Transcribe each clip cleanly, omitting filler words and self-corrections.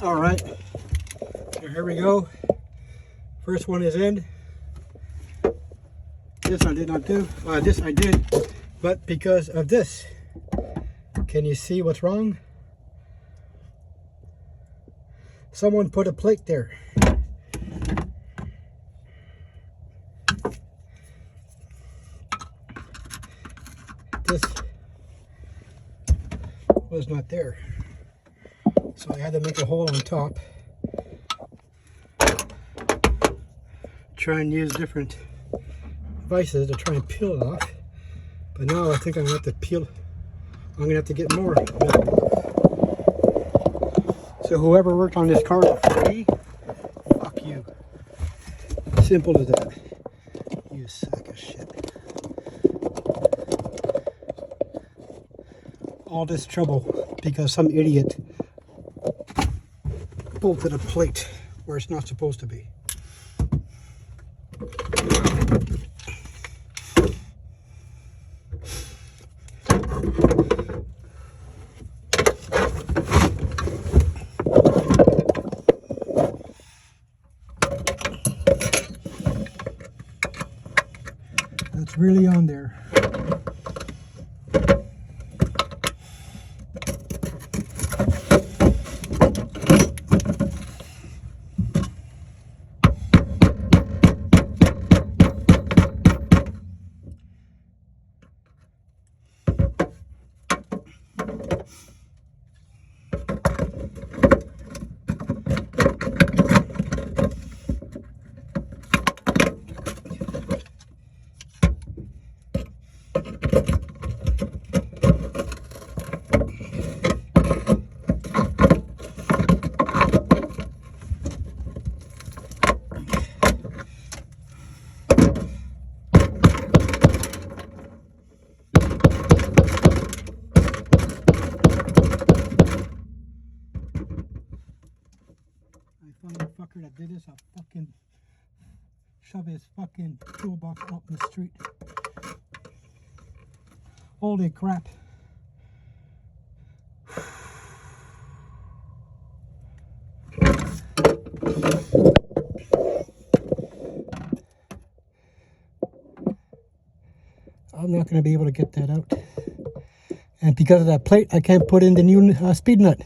All right, so here we go. First one is in. This I did not do. This I did, but because of this, can you see what's wrong? Someone put a plate there. This was not there, so I had to make a hole on top. Try and use different devices to try and peel it off, but now I think I'm gonna have to peel. I'm gonna have to get more. So whoever worked on this car for free, fuck you. Simple as that. You sack of shit. All this trouble because some idiot bolted a plate where it's not supposed to be. That's really on there. Fucker that did this, I'll fucking shove his fucking toolbox out in the street. Holy crap. I'm not going to be able to get that out. And because of that plate, I can't put in the new speed nut.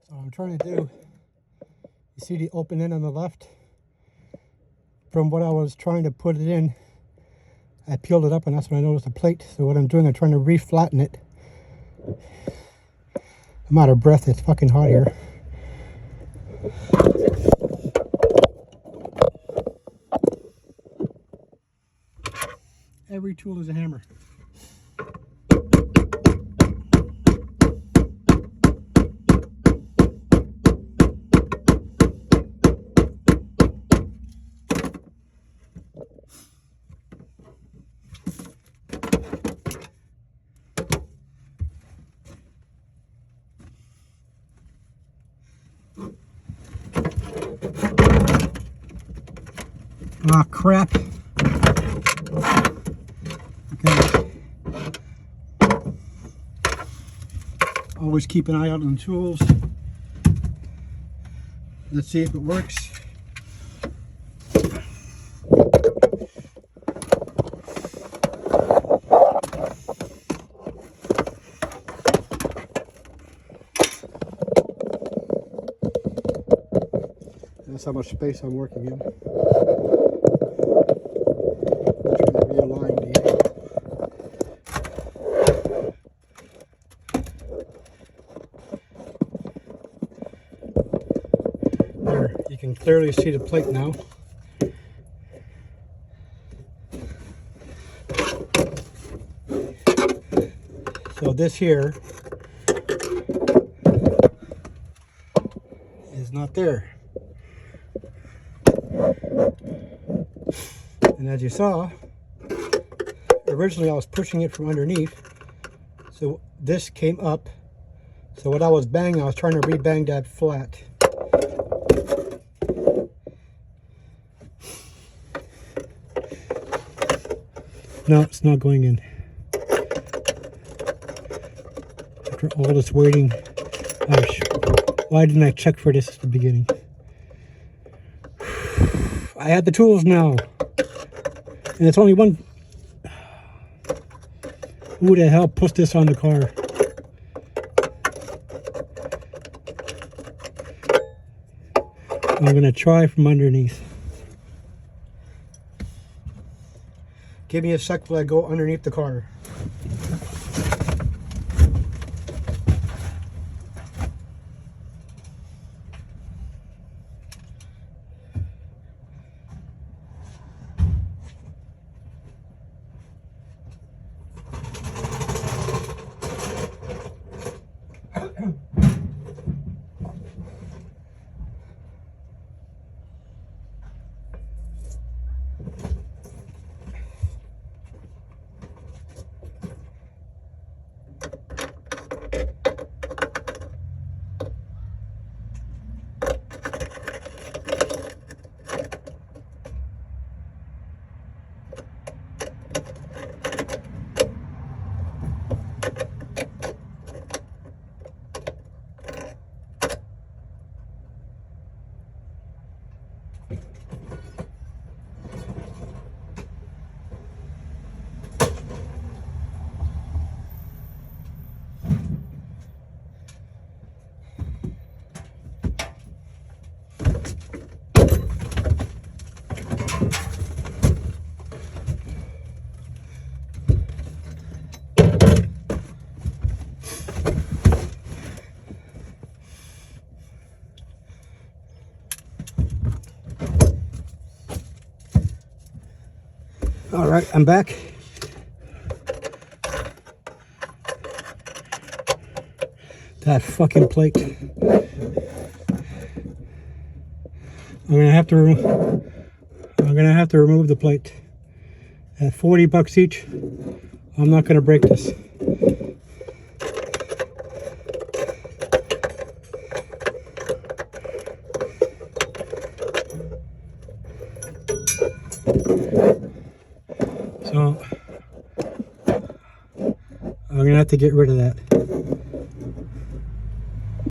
So what I'm trying to do, you see the open end on the left? From what I was trying to put it in, I peeled it up and that's when I noticed the plate. So what I'm doing, I'm trying to re-flatten it. I'm out of breath, it's fucking hot here. Every tool is a hammer. Ah, crap. Okay. Always keep an eye out on the tools. Let's see if it works. That's how much space I'm working in. Trying to realign the angle. can clearly see the plate now. So this here is not there. And as you saw, originally I was pushing it from underneath, so this came up. So what I was banging, I was trying to re-bang that flat. No, it's not going in. After all this waiting, gosh, why didn't I check for this at the beginning? I had the tools now, and it's only one. Who the hell put this on the car? I'm gonna try from underneath. Give me a sec till I go underneath the car. All right, I'm back. That fucking plate. I'm gonna have to remove the plate. At 40 bucks each, I'm not gonna break this. So I'm gonna have to get rid of that.